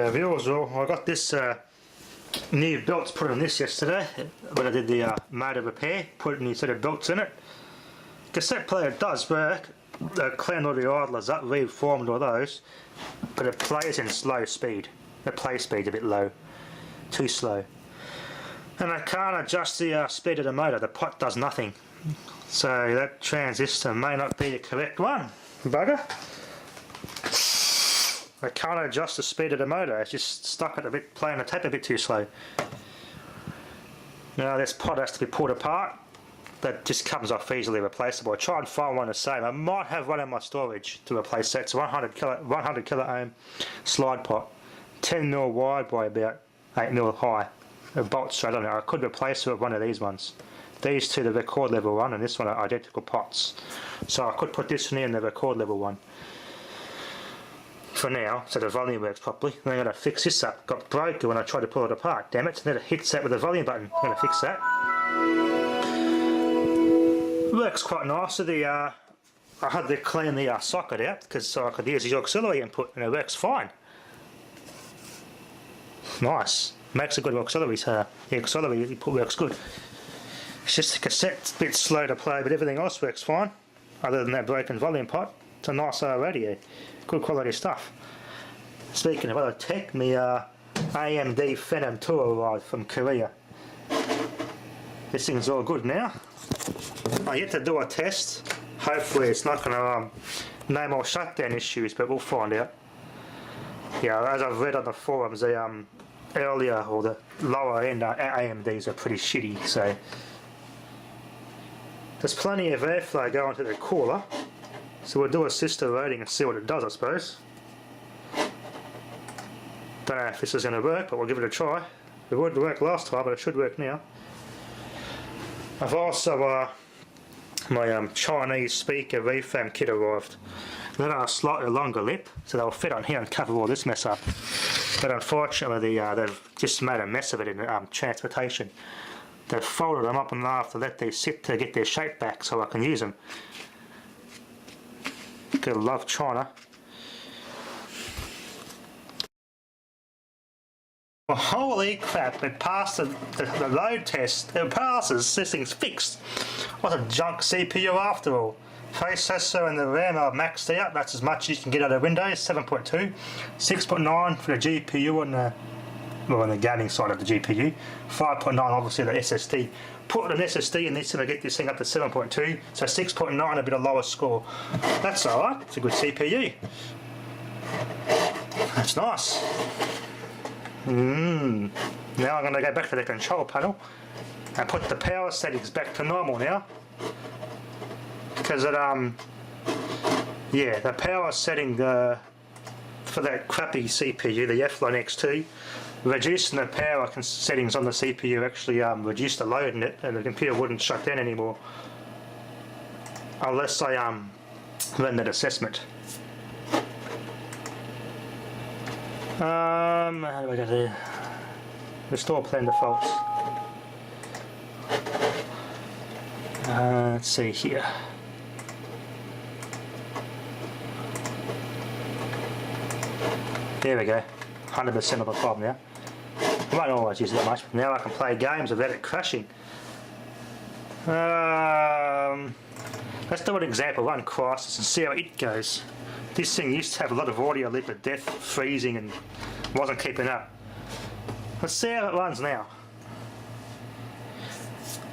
Viewers, well, I got this new belts put on this yesterday when I did the motor repair, put a new set of belts in it. Cassette player does work, cleaned all the idlers up, reformed all those, but it plays in slow speed. The play speed's a bit low, too slow. And I can't adjust the speed of the motor, the pot does nothing. So that transistor may not be the correct one, bugger. I can't adjust the speed of the motor, it's just stuck at a bit, playing the tape a bit too slow. Now this pot has to be pulled apart, that just comes off easily replaceable. I try and find one the same. I might have one in my storage to replace that. It's a 100 kilo ohm slide pot, 10mm wide by about 8mm high. A bolt straight on it. I could replace it with one of these ones. These two, the record level one, and this one are identical pots. So I could put this one in the record level one for now, so the volume works properly. Then I'm going to fix this up. Got broken when I tried to pull it apart, damn it. Then it hits that with the volume button. I'm going to fix that. Works quite nicely. I had to clean the socket out because so I could use the auxiliary input, and it works fine. Nice. Makes a good auxiliary, so the auxiliary input works good. It's just the cassette's a bit slow to play, but everything else works fine, other than that broken volume pot. It's a nice radio. Good quality stuff. Speaking of other tech, my AMD Phenom 2 arrived from Korea. This thing's all good now. I yet to do a test. Hopefully it's not going to no more shutdown issues, but we'll find out. Yeah, as I've read on the forums, the earlier or the lower end AMDs are pretty shitty, so there's plenty of airflow going to the cooler. So we'll do a sister rating and see what it does, I suppose. Don't know if this is going to work, but we'll give it a try. It wouldn't work last time, but it should work now. I've also, my Chinese speaker reframe kit arrived. They've got a slightly longer lip, so they'll fit on here and cover all this mess up. But unfortunately, they've just made a mess of it in transportation. They've folded them up and I have to let these sit to get their shape back so I can use them. Gotta love China. Well, holy crap, it passed the load test. It passes, this thing's fixed. What a junk CPU after all. Processor and the RAM are maxed out, that's as much as you can get out of Windows, 7.2. 6.9 for the GPU and the, well, on the gaming side of the GPU. 5.9 obviously the SSD. Put an SSD in this and I get this thing up to 7.2, so 6.9 a bit of lower score. That's alright, it's a good CPU. That's nice. Now I'm going to go back to the control panel and put the power settings back to normal now. Because it, yeah, the power setting for that crappy CPU, the F-Line X2, reducing the power settings on the CPU actually reduced the load in it, and the computer wouldn't shut down anymore unless I run that assessment. How do I go to restore plan defaults? Let's see here. There we go, 100% of the problem now. I won't always use it that much, but now I can play games without it crashing. Let's do an example, one crisis, and see how it goes. This thing used to have a lot of audio leak of death, freezing, and wasn't keeping up. Let's see how it runs now.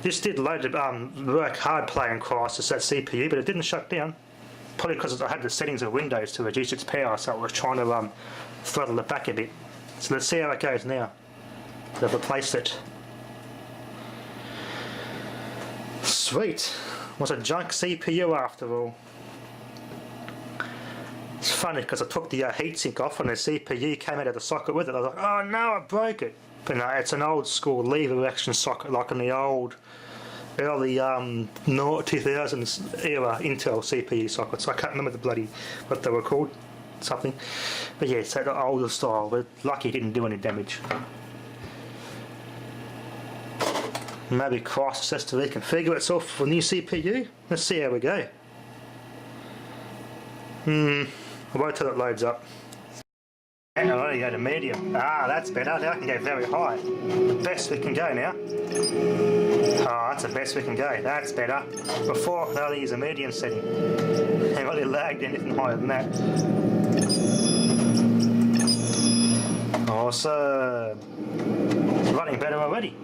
This did load work hard playing Crisis, that CPU, but it didn't shut down. Probably because I had the settings of Windows to reduce its power, so it was trying to throttle it back a bit. So let's see how it goes now. They've replaced it. Sweet. Was a junk CPU after all. It's funny because I took the heatsink off and the CPU came out of the socket with it. I was like, oh no, I broke it. But no, it's an old school lever action socket like in the old early 2000s era Intel CPU sockets. I can't remember the bloody what they were called, something. But yeah, it's that older style. But lucky it didn't do any damage. Maybe Crisis has to reconfigure itself for a new CPU. Let's see how we go. I'll wait till it loads up. I'm going to go to medium. Ah, that's better. Now I can go very high. The best we can go now. Oh, that's the best we can go. That's better. Before, I can only use a medium setting. I haven't really lagged anything higher than that. Awesome. It's running better already.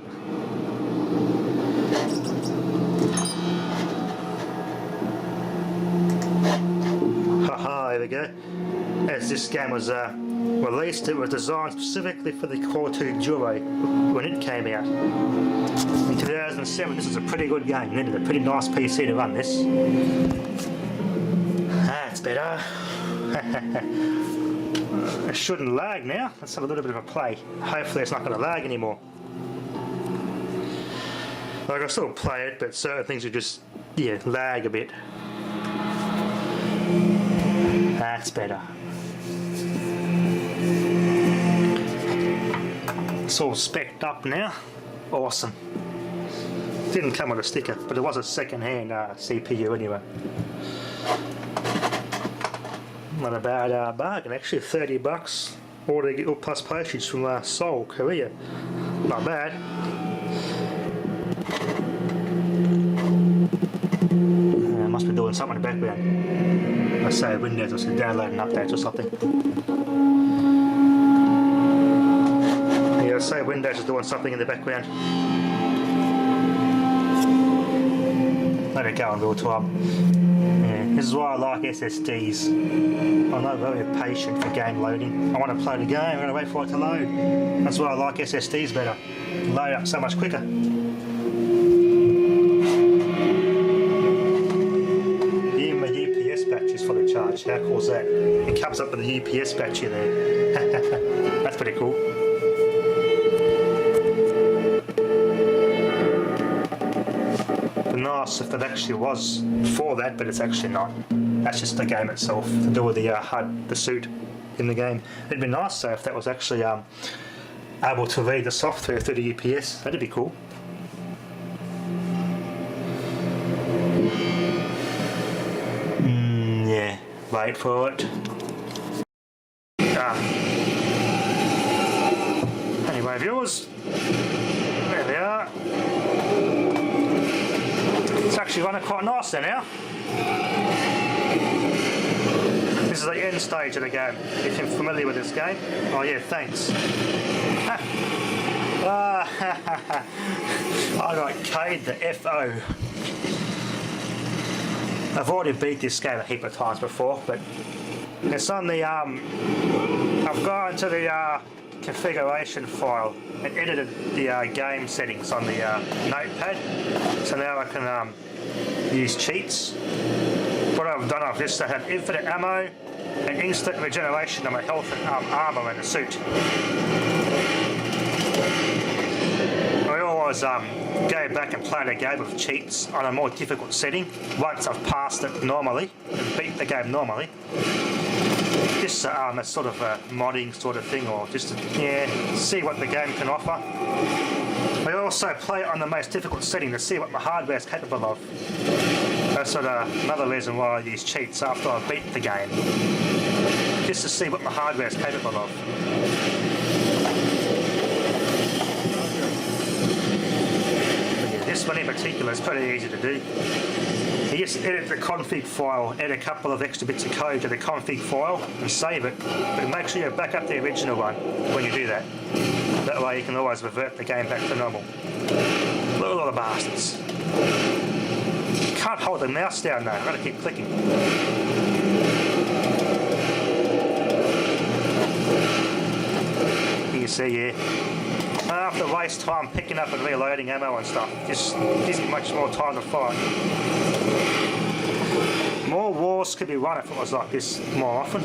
Haha, there we go. As this game was released, it was designed specifically for the Core 2 Duo when it came out. In 2007, this was a pretty good game. You needed a pretty nice PC to run this. That's better. It shouldn't lag now. Let's have a little bit of a play. Hopefully it's not going to lag anymore. Like, I still play it, but certain things will just, yeah, lag a bit. That's better. It's all specced up now. Awesome. Didn't come with a sticker, but it was a second-hand CPU anyway. Not a bad bargain, actually. $30 all plus postage from Seoul, Korea. Not bad. Must be doing something in the background. I say Windows or downloading updates or something. Yeah, I say Windows is doing something in the background. Let it go in real time. Yeah, this is why I like SSDs. I'm not very patient for game loading. I want to play the game, I'm going to wait for it to load. That's why I like SSDs better. Load up so much quicker. Even my UPS battery's full of charge. How cool is that? It comes up with a UPS battery there. That's pretty cool. Nice if it actually was for that, but it's actually not. That's just the game itself to do with the HUD, the suit in the game. It'd be nice though if that was actually able to read the software through the UPS. That'd be cool. Yeah, wait for it. Anyway, viewers, there they are. It's actually running quite nice there now. This is the end stage of the game, if you're familiar with this game. Oh yeah, thanks. I got K'd the FO. I've already beat this game a heap of times before, but it's on the, I've gone to the configuration file and edited the game settings on the notepad, so now I can use cheats. What I've done, I've just had infinite ammo and instant regeneration of my health and armor in the suit. I always go back and play the game with cheats on a more difficult setting once I've passed it normally and beat the game normally. Just a sort of a modding sort of thing, or just to see what the game can offer. I also play it on the most difficult setting to see what my hardware is capable of. That's sort of another reason why I use cheats after I beat the game. Just to see what my hardware is capable of. This one in particular is pretty easy to do. You just edit the config file, add a couple of extra bits of code to the config file and save it, but make sure you back up the original one when you do that. That way you can always revert the game back to normal. Look at all the bastards. Can't hold the mouse down though, I've got to keep clicking. You can see, yeah. I don't have to waste time picking up and reloading ammo and stuff. Just gives me much more time to fight. More wars could be run if it was like this more often.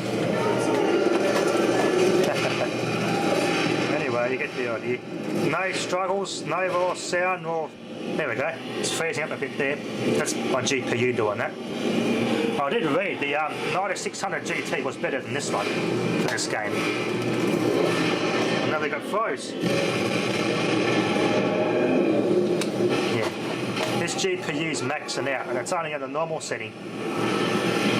Anyway, you get the idea. No struggles, no raw sound, or... There we go. It's freezing up a bit there. That's my GPU doing that. I did read the 9600 GT was better than this one for this game. Now they got froze. Yeah. This GPU's maxing out and it's only at the normal setting.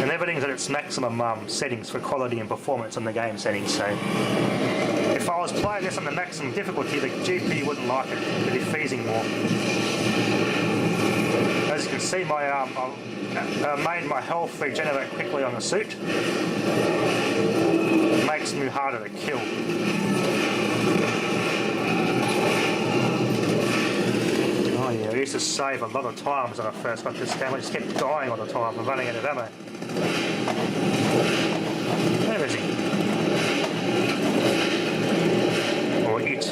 And And everything's at its maximum settings for quality and performance on the game settings, so if I was playing this on the maximum difficulty, the GPU wouldn't like it. It'd be freezing more. As you can see, I made my health regenerate quickly on the suit. It makes me harder to kill. Oh yeah, I used to save a lot of times when I first got this game. I just kept dying all the time and running out of ammo. Where is he? Or it.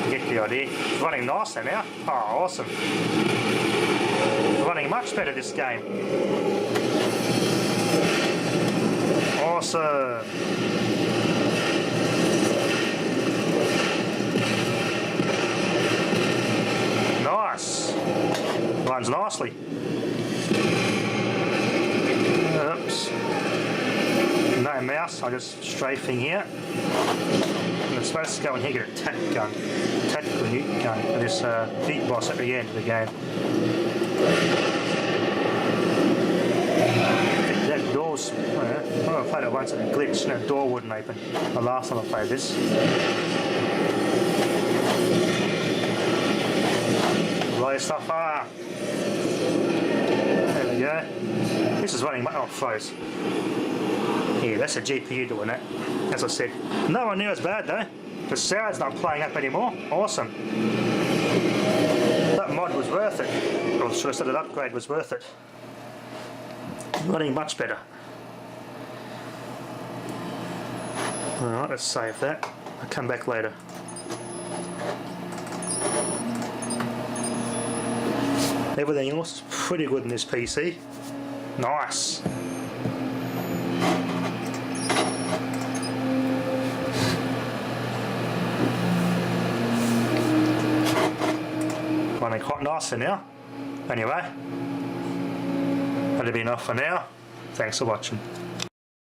Get the idea. It's running nicely now. Oh, awesome. It's running much better this game. Awesome. Nice. Runs nicely. Oops. No mouse, I'm just strafing here. I'm supposed to go in here and get a tactical nuke gun for this big boss at the end of the game. That door's, I played it once and it glitched and that door wouldn't open. The last time I played this. Low stuff, there we go. This is running, oh, froze. Yeah, that's a GPU doing that, as I said. No one knew it was bad though. The sound's not playing up anymore. Awesome. That mod was worth it. Or should I say that upgrade was worth it. Running much better. Alright, let's save that. I'll come back later. Everything else is pretty good in this PC. Nice. Running quite nicely now. Anyway, that'll be enough for now. Thanks for watching.